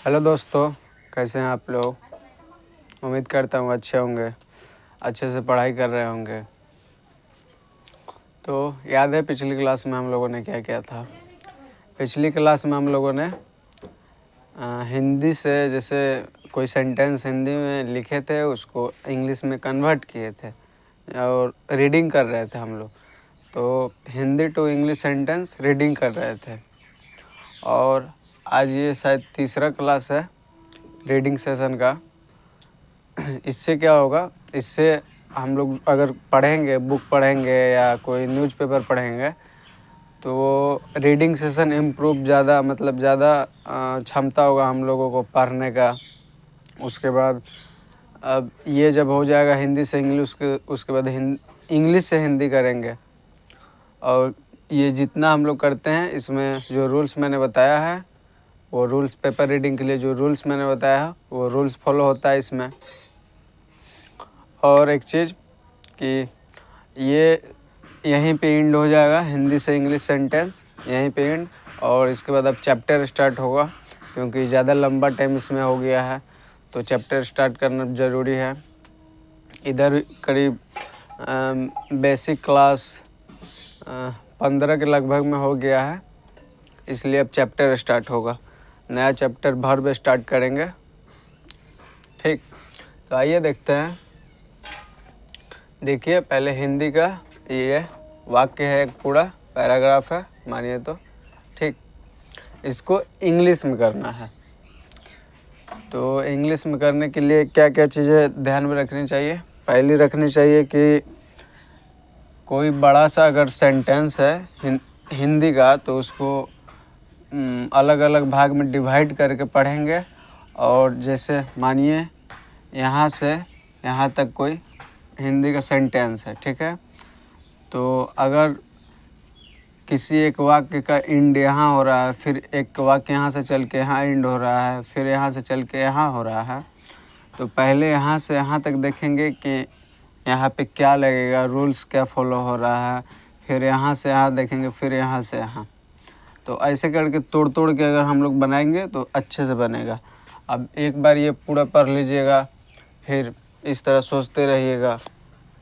Hello दोस्तों, कैसे हैं आप लोग। उम्मीद करता हूँ अच्छे होंगे, अच्छे से पढ़ाई कर रहे होंगे। तो याद है पिछली क्लास में हम लोगों ने क्या किया था। पिछली क्लास में हम लोगों ने हिंदी से जैसे कोई सेंटेंस हिंदी में लिखे थे उसको इंग्लिश में कन्वर्ट किए थे और रीडिंग कर रहे थे हम लोग। तो Hindi to English sentence reading कर रहे थे। और आज ये शायद तीसरा क्लास है रीडिंग सेशन का। इससे क्या होगा, इससे हम लोग अगर पढ़ेंगे, बुक पढ़ेंगे या कोई न्यूज़पेपर पढ़ेंगे तो वो रीडिंग सेशन इम्प्रूव ज़्यादा ज़्यादा क्षमता होगा हम लोगों को पढ़ने का। उसके बाद अब ये जब हो जाएगा हिंदी से इंग्लिश उसके बाद इंग्लिश से हिंदी करेंगे। और ये जितना हम लोग करते हैं इसमें जो रूल्स मैंने बताया है वो रूल्स, पेपर रीडिंग के लिए जो रूल्स मैंने बताया है वो रूल्स फॉलो होता है इसमें। और एक चीज़ कि ये यहीं पे एंड हो जाएगा, हिंदी से इंग्लिश सेंटेंस यहीं पे एंड। और इसके बाद अब चैप्टर स्टार्ट होगा क्योंकि ज़्यादा लंबा टाइम इसमें हो गया है तो चैप्टर स्टार्ट करना ज़रूरी है। इधर करीब बेसिक क्लास 15 के लगभग में हो गया है, इसलिए अब चैप्टर स्टार्ट होगा। नया चैप्टर भर में स्टार्ट करेंगे। ठीक, तो आइए देखते हैं। देखिए पहले हिंदी का ये वाक्य है, एक पूरा पैराग्राफ है मानिए तो। ठीक, इसको इंग्लिश में करना है। तो इंग्लिश में करने के लिए क्या क्या चीज़ें ध्यान में रखनी चाहिए। पहली रखनी चाहिए कि कोई बड़ा सा अगर सेंटेंस है हिंदी का तो उसको अलग अलग भाग में डिवाइड करके पढ़ेंगे। और जैसे मानिए यहाँ से यहाँ तक कोई हिंदी का सेंटेंस है, ठीक है। तो अगर किसी एक वाक्य का एंड यहाँ हो रहा है, फिर एक वाक्य यहाँ से चल के यहाँ एंड हो रहा है, फिर यहाँ से चल के यहाँ हो रहा है, तो पहले यहाँ से यहाँ तक देखेंगे कि यहाँ पे क्या लगेगा, रूल्स क्या फॉलो हो रहा है। फिर यहाँ से यहाँ देखेंगे, फिर यहाँ से यहाँ। तो ऐसे करके तोड़ तोड़ के अगर हम लोग बनाएंगे तो अच्छे से बनेगा। अब एक बार ये पूरा पढ़ लीजिएगा, फिर इस तरह सोचते रहिएगा,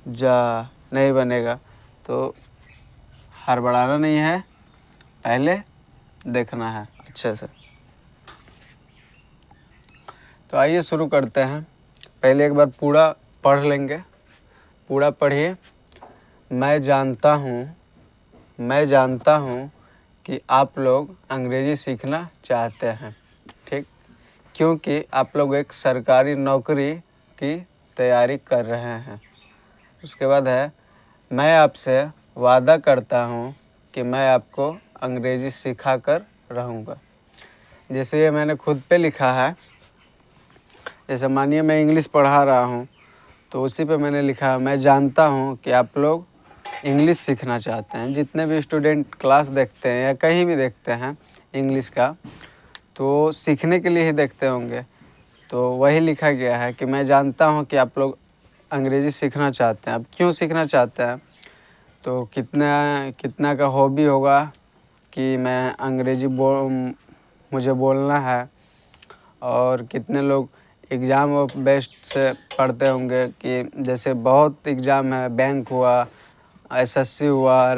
जा नहीं बनेगा। तो हड़बड़ाना नहीं है, पहले देखना है अच्छे से। तो आइए शुरू करते हैं। पहले एक बार पूरा पढ़ लेंगे। पूरा पढ़िए। मैं जानता हूँ कि आप लोग अंग्रेज़ी सीखना चाहते हैं, ठीक, क्योंकि आप लोग एक सरकारी नौकरी की तैयारी कर रहे हैं। उसके बाद है, मैं आपसे वादा करता हूँ कि मैं आपको अंग्रेज़ी सिखा कर रहूँगा। जैसे ये मैंने खुद पे लिखा है, जैसे मानिए मैं इंग्लिश पढ़ा रहा हूँ तो उसी पे मैंने लिखा है, मैं जानता हूँ कि आप लोग इंग्लिश सीखना चाहते हैं। जितने भी स्टूडेंट क्लास देखते हैं या कहीं भी देखते हैं इंग्लिश का, तो सीखने के लिए ही देखते होंगे। तो वही लिखा गया है कि मैं जानता हूँ कि आप लोग अंग्रेज़ी सीखना चाहते हैं। अब क्यों सीखना चाहते हैं, तो कितना का हॉबी होगा कि मैं अंग्रेज़ी मुझे बोलना है। और कितने लोग एग्ज़ाम ऑफ बेस्ट से पढ़ते होंगे कि जैसे बहुत एग्ज़ाम है, बैंक हुआ, एसएससी हुआ,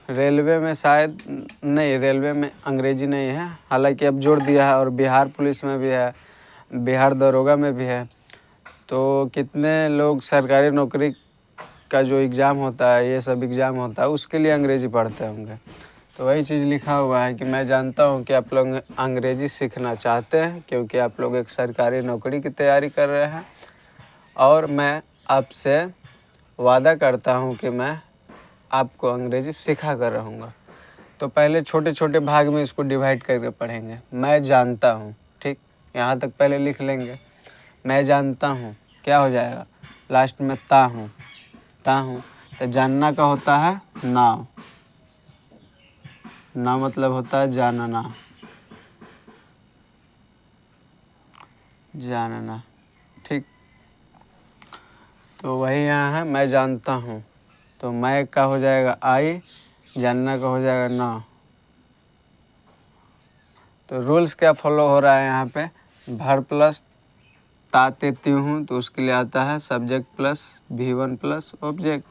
रेलवे में शायद नहीं, रेलवे में अंग्रेज़ी नहीं है, हालांकि अब जोड़ दिया है। और बिहार पुलिस में भी है, बिहार दरोगा में भी है। तो कितने लोग सरकारी नौकरी का जो एग्ज़ाम होता है, ये सब एग्ज़ाम होता है, उसके लिए अंग्रेज़ी पढ़ते होंगे। तो वही चीज़ लिखा हुआ है कि मैं जानता हूँ कि आप लोग अंग्रेज़ी सीखना चाहते हैं क्योंकि आप लोग एक सरकारी नौकरी की तैयारी कर रहे हैं। और मैं आपसे वादा करता हूँ कि मैं आपको अंग्रेज़ी सिखा कर रहूँगा। तो पहले छोटे छोटे भाग में इसको डिवाइड करके पढ़ेंगे। मैं जानता हूँ, ठीक, यहाँ तक पहले लिख लेंगे। मैं जानता हूँ क्या हो जाएगा, लास्ट में ता हूँ। तो जानना का होता है नाव, ना मतलब होता है जानना, ठीक। तो वही यहाँ है, मैं जानता हूँ। तो मैं का हो जाएगा आई, जानना का हो जाएगा ना। तो रूल्स क्या फॉलो हो रहा है यहाँ पे, भर प्लस ता देती हूँ तो उसके लिए आता है subject plus V1 plus object.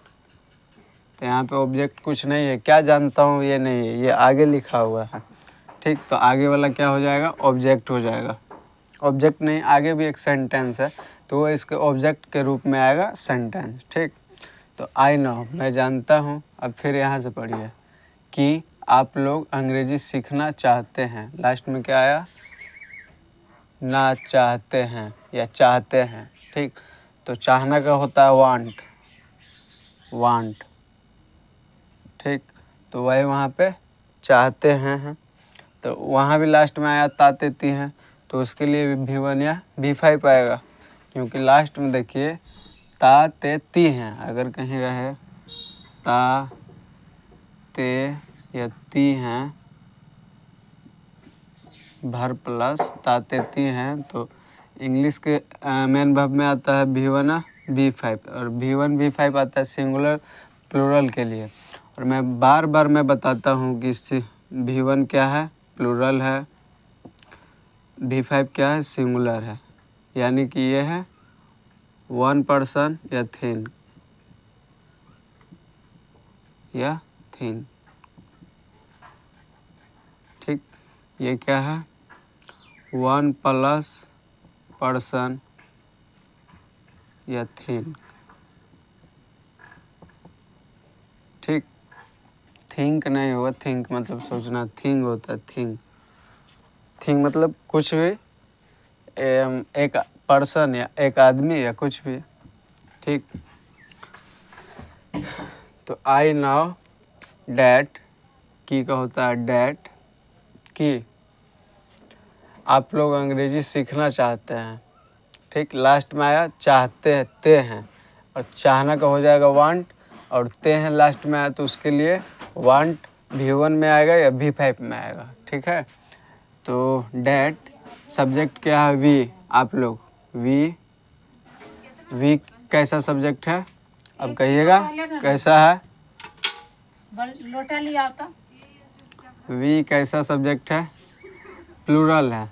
तो यहाँ पे ऑब्जेक्ट कुछ नहीं है, क्या जानता हूँ ये नहीं है, ये आगे लिखा हुआ है। ठीक, तो आगे वाला क्या हो जाएगा, ऑब्जेक्ट हो जाएगा। ऑब्जेक्ट नहीं, आगे भी एक सेंटेंस है तो वो इसके ऑब्जेक्ट के रूप में आएगा सेंटेंस। ठीक, तो आई नो मैं जानता हूँ। अब फिर यहाँ से पढ़िए कि आप लोग अंग्रेजी सीखना चाहते हैं। लास्ट में क्या आया, ना चाहते हैं या चाहते हैं। ठीक, तो चाहना का होता है वांट, वांट। ठीक, तो वही वहाँ पे चाहते हैं। तो वहाँ भी लास्ट में आया तातेती हैं, तो उसके लिए भी V1 या V5 आएगा, क्योंकि लास्ट में देखिए ता ते ती हैं। अगर कहीं रहे ता ते या ती हैं, भर प्लस ता ते ती हैं, तो इंग्लिश के मेन वर्ब में आता है V1 V5, और V1 V5 आता है सिंगुलर प्लूरल के लिए। और मैं बार बार बताता हूँ कि V1 क्या है, प्लूरल है, V5 क्या है, सिंगुलर है। यानी कि ये है वन पर्सन या थिंग, या थिंग। ठीक, ये क्या है, वन प्लस पर्सन या थिंग। ठीक, थिंक नहीं होगा, थिंक मतलब सोचना, थिंग होता है थिंग। थिंग मतलब कुछ भी, एक पर्सन या एक आदमी या कुछ भी। ठीक, तो आई नाउ डैट की का होता है डैट, कि आप लोग अंग्रेजी सीखना चाहते हैं। ठीक, लास्ट में आया चाहते ते हैं, और चाहना का हो जाएगा वांट, और ते हैं लास्ट में आया तो उसके लिए वांट V1 में आएगा या V5 में आएगा। ठीक है, तो डैट सब्जेक्ट क्या है, वी, आप लोग वी, वी कैसा सब्जेक्ट है, अब कहिएगा कैसा है, लोटा लिया था। वी कैसा सब्जेक्ट है, प्लूरल है,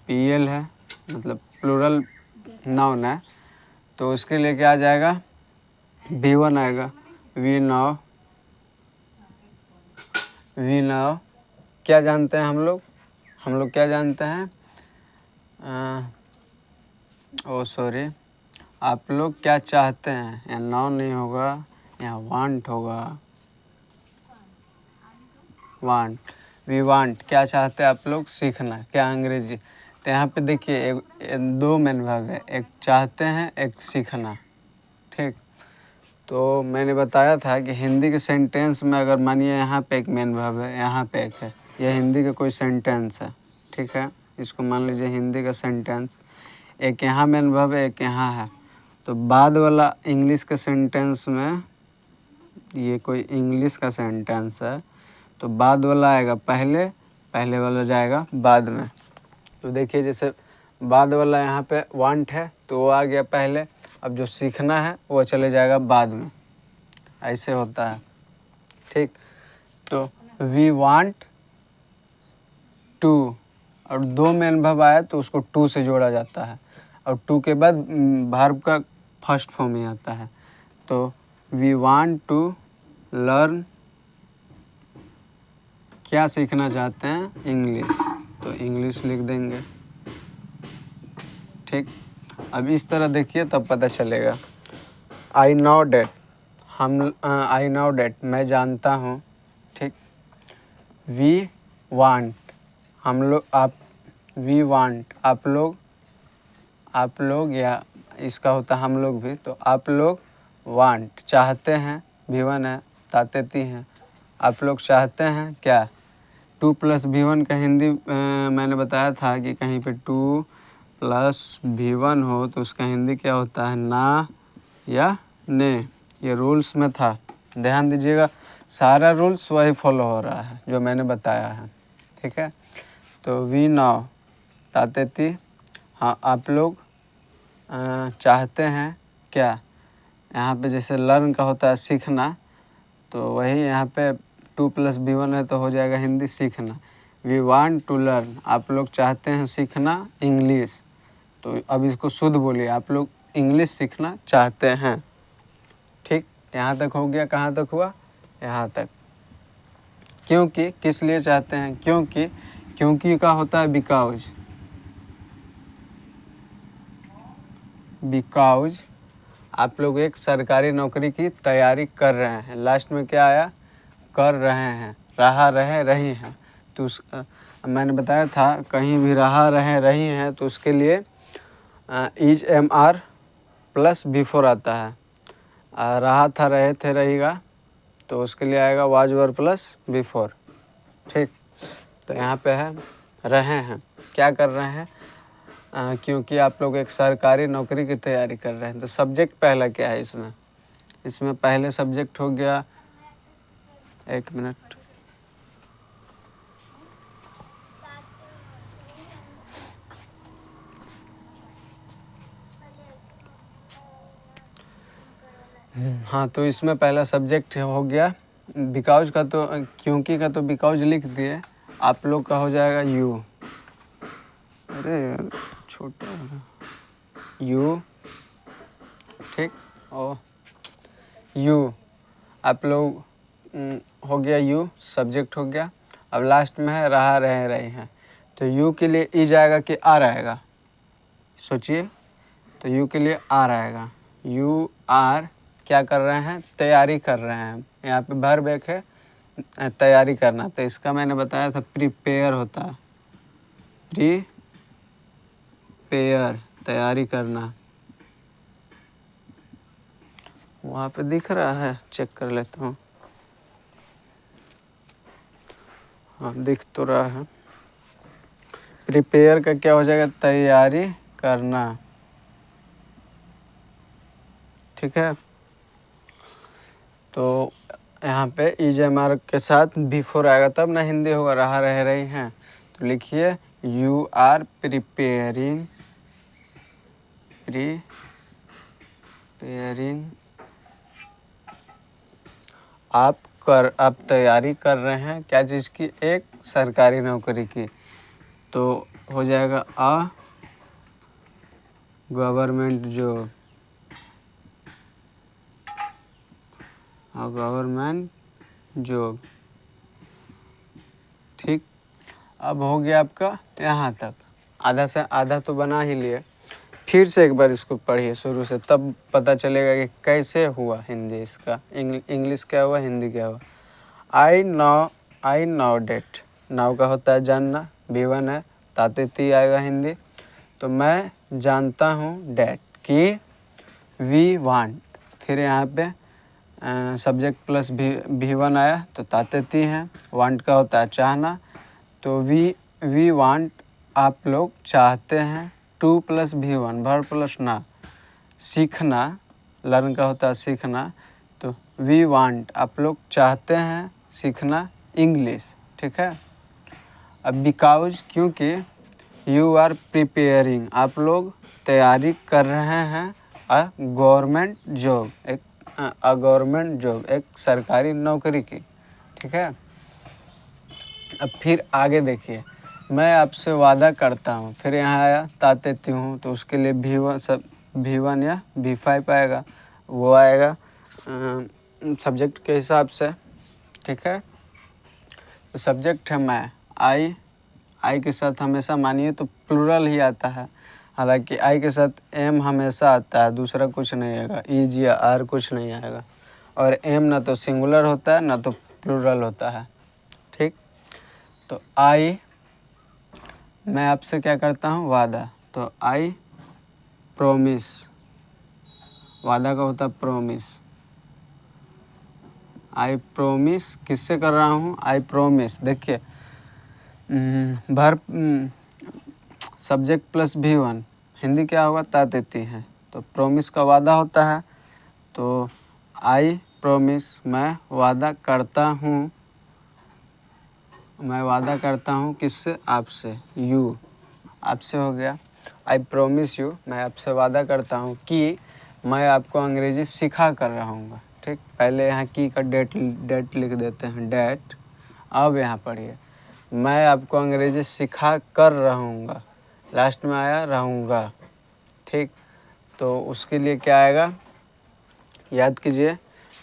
PL है, मतलब प्लूरल नाउन है, तो उसके लिए क्या आ जाएगा, V1 आएगा। वी नाउ, वी नाउ क्या जानते हैं हम लोग क्या जानते हैं, ओ सॉरी, आप लोग क्या चाहते हैं, यहाँ नाउन नहीं होगा, यहाँ वांट होगा, वांट, वी वांट, क्या चाहते हैं आप लोग, सीखना, क्या अंग्रेजी। तो यहाँ पे देखिए दो मेन वर्ब है, एक चाहते हैं, एक सीखना। ठीक, तो मैंने बताया था कि हिंदी के सेंटेंस में अगर मानिए यहाँ पे एक मेन वर्ब है, यहाँ पे एक है, यह हिंदी का कोई सेंटेंस है। ठीक है, इसको मान लीजिए हिंदी का सेंटेंस, एक यहाँ मेन वर्ब है, एक यहाँ है, तो बाद वाला इंग्लिश के सेंटेंस में, ये कोई इंग्लिश का सेंटेंस है तो बाद वाला आएगा पहले, पहले वाला जाएगा बाद में। तो देखिए जैसे बाद वाला यहाँ पे वांट है तो वो आ गया पहले, अब जो सीखना है वो चले जाएगा बाद में, ऐसे होता है। ठीक, तो वी वांट टू, और दो मेन वर्ब आया तो उसको टू से जोड़ा जाता है, और टू के बाद वर्ब का फर्स्ट फॉर्म ही आता है। तो वी वांट टू लर्न, क्या सीखना चाहते हैं, इंग्लिश, तो इंग्लिश लिख देंगे। ठीक, अब इस तरह देखिए तब पता चलेगा। I know that, I know that मैं जानता हूँ। ठीक, वी वांट, हम लोग, आप, वी वांट आप लोग या इसका होता है हम लोग भी, तो आप लोग वांट चाहते हैं, V1 है, तातेती हैं, आप लोग चाहते हैं क्या, 2 + V1 का हिंदी मैंने बताया था कि कहीं पे 2 + V1 हो तो उसका हिंदी क्या होता है, ना या ने, ये रूल्स में था, ध्यान दीजिएगा, सारा रूल्स वही फॉलो हो रहा है जो मैंने बताया है। ठीक है, तो वी नाउ तातेती, हाँ आप लोग चाहते हैं क्या, यहाँ पे जैसे लर्न का होता है सीखना, तो वही यहाँ पे 2 + V1 है तो हो जाएगा हिंदी सीखना। वी वांट टू लर्न, आप लोग चाहते हैं सीखना इंग्लिश। तो अब इसको शुद्ध बोलिए, आप लोग इंग्लिश सीखना चाहते हैं। ठीक, यहाँ तक हो गया। कहाँ तक हुआ? यहाँ तक। क्योंकि किस लिए चाहते हैं? क्योंकि का होता है बिकॉज। बिकॉज आप लोग एक सरकारी नौकरी की तैयारी कर रहे हैं। लास्ट में क्या आया? कर रहे हैं, रहा रहे रही हैं। तो मैंने बताया था कहीं भी रहा रहे रही हैं तो उसके लिए is M R plus before आता है। रहा था, रहे थे, रहेगा, तो उसके लिए आएगा वाज वर प्लस बिफोर। ठीक, तो यहाँ पे है रहे हैं, क्या कर रहे हैं? क्योंकि आप लोग एक सरकारी नौकरी की तैयारी कर रहे हैं। तो सब्जेक्ट पहला क्या है इसमें? इसमें पहले सब्जेक्ट हो गया, एक मिनट, हाँ, तो इसमें पहला सब्जेक्ट हो गया बिकॉज का, तो क्योंकि का तो बिकॉज लिख दिए। आप लोग का हो जाएगा यू। अरे यार छोटा है, यू। ठीक, और यू आप लोग हो गया, यू सब्जेक्ट हो गया। अब लास्ट में है रहा रहे रहे हैं, तो यू के लिए ई जाएगा कि आर आएगा? सोचिए, तो यू के लिए आर आएगा। यू आर क्या कर रहे हैं? तैयारी कर रहे हैं। यहाँ पे वर्ब एक है तैयारी करना, तो इसका मैंने बताया था प्रिपेयर होता है। प्रिपेयर तैयारी करना। वहाँ पे दिख रहा है, चेक कर लेता हूँ। हाँ, दिख तो रहा है। प्रिपेयर का क्या हो जाएगा? तैयारी करना। ठीक है, तो यहाँ पे इज एम आर के साथ बिफोर आएगा तब ना हिंदी होगा। रहा रह रही हैं, तो लिखिए यू आर प्रिपेयरिंग आप तैयारी कर रहे हैं क्या चीज़ की? एक सरकारी नौकरी की। तो हो जाएगा अ गवर्नमेंट जॉब। Government job. ठीक, अब हो गया आपका यहाँ तक। आधा से आधा तो बना ही लिए। फिर से एक बार इसको पढ़िए शुरू से, तब पता चलेगा कि कैसे हुआ हिंदी इसका। इंग्लिश क्या हुआ, हिंदी क्या हुआ। I know date. नाउ का होता है जानना, V1 है, ताते ती आएगा हिंदी। तो मैं जानता हूँ डेट कि वी वांट, फिर यहाँ पे सब्जेक्ट प्लस V1 आया तो ताते ती हैं। वांट का होता है चाहना, तो वी वांट आप लोग चाहते हैं। Two plus V1 verb plus ना। सीखना, लर्न का होता है सीखना, तो वी वांट आप लोग चाहते हैं सीखना इंग्लिश। ठीक है, अब बिकॉज क्योंकि यू आर प्रिपेयरिंग आप लोग तैयारी कर रहे हैं अ गवर्नमेंट जॉब, एक सरकारी नौकरी की। ठीक है, अब फिर आगे देखिए, मैं आपसे वादा करता हूँ, फिर यहाँ आया ताते हूँ, तो उसके लिए V1 या V5 आएगा, वो आएगा सब्जेक्ट के हिसाब से। ठीक है, तो सब्जेक्ट है मैं, आई के साथ हमेशा मानिए तो प्लूरल ही आता है। हालांकि आई के साथ एम हमेशा आता है, दूसरा कुछ नहीं आएगा, इज या आर कुछ नहीं आएगा। और एम ना तो सिंगुलर होता है ना तो प्लूरल होता है। ठीक, तो आई, मैं आपसे क्या करता हूँ? वादा। तो आई प्रोमिस, वादा का होता है प्रोमिस। आई प्रोमिस किससे कर रहा हूँ? I promise. देखिए verb subject plus V1, Hindi क्या होगा? तातेती है, तो प्रोमिस का वादा होता है। तो आई प्रोमिस, मैं वादा करता हूँ। मैं वादा करता हूँ किससे? आपसे। यू, आपसे हो गया। आई प्रोमिस यू, मैं आपसे वादा करता हूँ कि मैं आपको अंग्रेजी सिखा कर रहूँगा। ठीक, पहले यहाँ की का डेट लिख देते हैं, डेट। अब यहाँ पढ़िए, मैं आपको अंग्रेजी सिखा कर रहूँगा, लास्ट में आया रहूँगा। ठीक, तो उसके लिए क्या आएगा, याद कीजिए,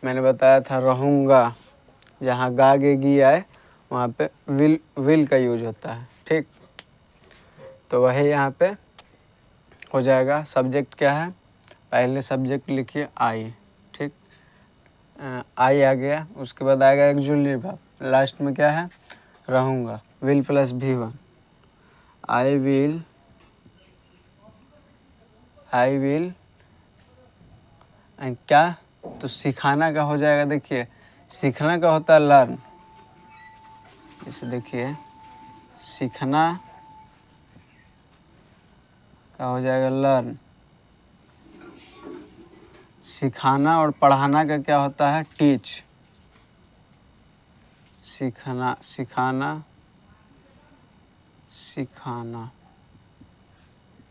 मैंने बताया था रहूँगा, जहाँ गा गे गी आए वहाँ पे विल का यूज होता है। ठीक, तो वही यहाँ पे हो जाएगा। सब्जेक्ट क्या है, पहले सब्जेक्ट लिखिए आई। ठीक, आई आ गया, उसके बाद आएगा एक्जुअली वर्ब, लास्ट में क्या है, रहूँगा, will plus V1। I will क्या, तो सिखाना का हो जाएगा। देखिए, सीखना का होता है लर्न, इसे देखिए, सीखना का हो जाएगा लर्न। सिखाना और पढ़ाना का क्या होता है, टीच। सिखाना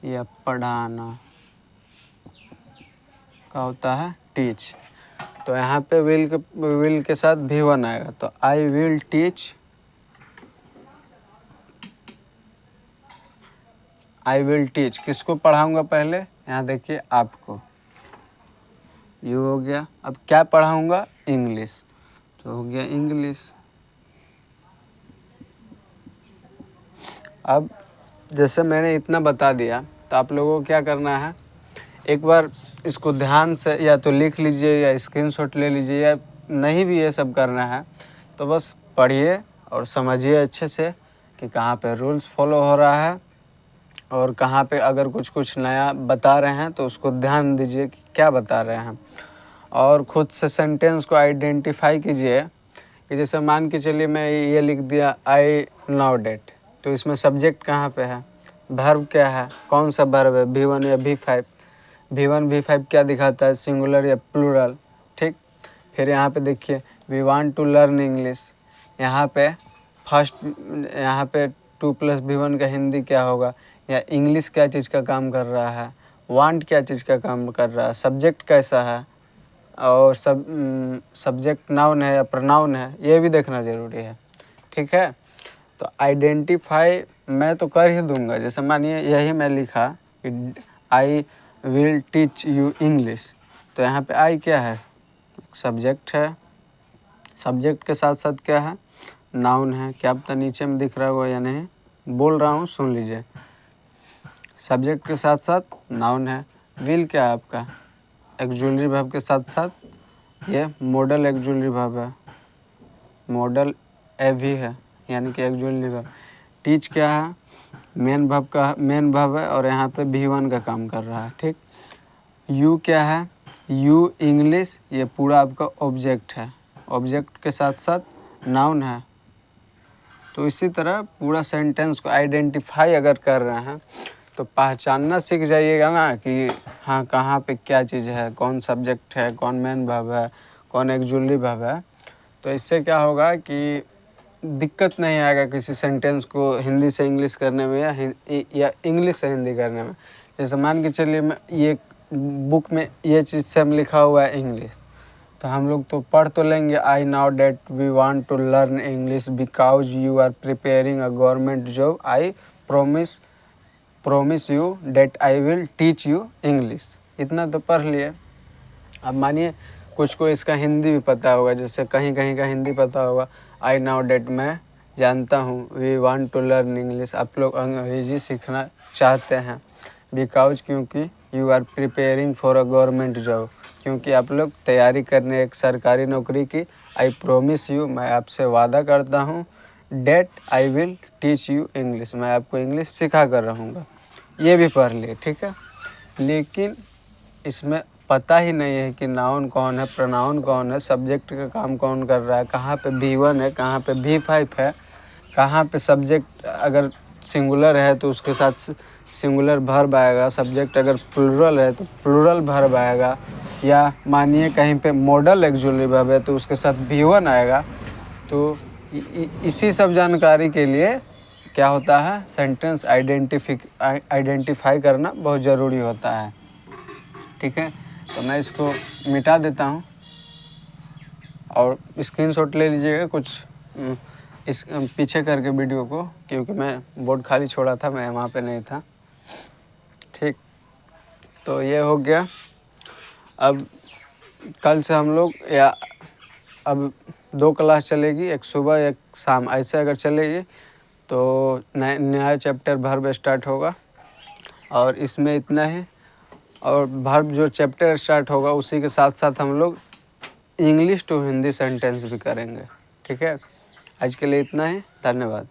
या पढ़ाना का होता है टीच। तो यहाँ पे विल के साथ V1 आएगा, तो आई विल टीच, किसको पढ़ाऊँगा, पहले यहाँ देखिए आपको, यू हो गया। अब क्या पढ़ाऊँगा, इंग्लिश, तो हो गया इंग्लिश। अब जैसे मैंने इतना बता दिया, तो आप लोगों को क्या करना है, एक बार इसको ध्यान से या तो लिख लीजिए या स्क्रीनशॉट ले लीजिए, या नहीं भी ये सब करना है तो बस पढ़िए और समझिए अच्छे से कि कहाँ पे रूल्स फॉलो हो रहा है, और कहाँ पे अगर कुछ नया बता रहे हैं तो उसको ध्यान दीजिए कि क्या बता रहे हैं, और ख़ुद से सेंटेंस को आइडेंटिफाई कीजिए। कि जैसे मान के चलिए मैं ये लिख दिया आई नाउ डेट, तो इसमें सब्जेक्ट कहाँ पे है, वर्ब क्या है, कौन सा वर्ब है, V1 या V5। V1 V5 क्या दिखाता है, सिंगुलर या प्लूरल। ठीक, फिर यहाँ पे देखिए, we want to learn English, यहाँ पे फर्स्ट, यहाँ पे 2+V1 का हिंदी क्या होगा, या इंग्लिश क्या चीज़ का काम कर रहा है, वांट क्या चीज़ का काम कर रहा है, सब्जेक्ट कैसा है, और सब्जेक्ट नाउन है या प्रोनाउन है, ये भी देखना ज़रूरी है। ठीक है, तो आइडेंटिफाई मैं तो कर ही दूंगा। जैसे मानिए यही मैं लिखा कि आई विल टीच यू इंग्लिश, तो यहाँ पे आई क्या है, सब्जेक्ट है, सब्जेक्ट के साथ साथ क्या है, नाउन है। क्या पता नीचे में दिख रहा होगा या नहीं, बोल रहा हूँ सुन लीजिए। सब्जेक्ट के साथ साथ नाउन है। विल क्या है आपका, एक्जुअलरी वर्ब के साथ साथ ये मॉडल एक्जुअलरी वर्ब है, मॉडल एवी है, यानी कि एक्जुअलरी वर्ब। टीच क्या है, मेन वर्ब है, और यहाँ पे V1 का काम कर रहा है। ठीक, यू क्या है, यू इंग्लिश, ये पूरा आपका ऑब्जेक्ट है, ऑब्जेक्ट के साथ साथ नाउन है। तो इसी तरह पूरा सेंटेंस को आइडेंटिफाई अगर कर रहे हैं तो पहचानना सीख जाइएगा ना कि हाँ कहाँ पे क्या चीज़ है, कौन सब्जेक्ट है, कौन मेन वर्ब है, कौन एक्जुअलरी वर्ब है। तो इससे क्या होगा कि दिक्कत नहीं आएगा किसी सेंटेंस को हिंदी से इंग्लिश करने में या इंग्लिश से हिंदी करने में। जैसे मान के चलिए मैं ये बुक में ये चीज़ से हम लिखा हुआ है इंग्लिश, तो हम लोग तो पढ़ तो लेंगे, I know that we want to learn English because you are preparing a government job, I promise you that I will teach you English. इतना तो पढ़ लिए। अब मानिए कुछ को इसका हिंदी भी पता होगा, जैसे कहीं कहीं का हिंदी पता होगा, आई नाउ डेट मैं जानता हूँ, we want to learn English, आप लोग अंग्रेजी सीखना चाहते हैं, बिकॉज क्योंकि you are preparing for a government job, क्योंकि आप लोग तैयारी करने एक सरकारी नौकरी की, आई प्रोमिस यू, मैं आपसे वादा करता हूँ, that I will teach you English, मैं आपको इंग्लिश सिखा कर रहूँगा। ये भी पढ़ लिए, ठीक है। लेकिन इसमें पता ही नहीं है कि नाउन कौन है, प्रोनाउन कौन है, सब्जेक्ट का काम कौन कर रहा है, कहाँ पे V1 है, कहाँ पे V5 है, कहाँ पे सब्जेक्ट अगर सिंगुलर है तो उसके साथ सिंगुलर वर्ब आएगा, सब्जेक्ट अगर प्लूरल है तो प्लूरल वर्ब आएगा, या मानिए कहीं पे मॉडल एक्जुअलरी वर्ब है तो उसके साथ V1 आएगा। तो इसी सब जानकारी के लिए क्या होता है, सेंटेंस आइडेंटिफाई करना बहुत ज़रूरी होता है। ठीक है, तो मैं इसको मिटा देता हूँ और स्क्रीनशॉट ले लीजिएगा। कुछ इस पीछे करके वीडियो को, क्योंकि मैं बोर्ड खाली छोड़ा था, मैं वहाँ पे नहीं था। ठीक, तो ये हो गया। अब कल से हम लोग या अब 2 क्लास चलेगी, एक सुबह एक शाम, ऐसे अगर चलेगी तो नया चैप्टर वर्ब स्टार्ट होगा। और इसमें इतना ही, और वर्ब जो चैप्टर स्टार्ट होगा उसी के साथ साथ हम लोग इंग्लिश टू हिंदी सेंटेंस भी करेंगे। ठीक है, आज के लिए इतना ही, धन्यवाद।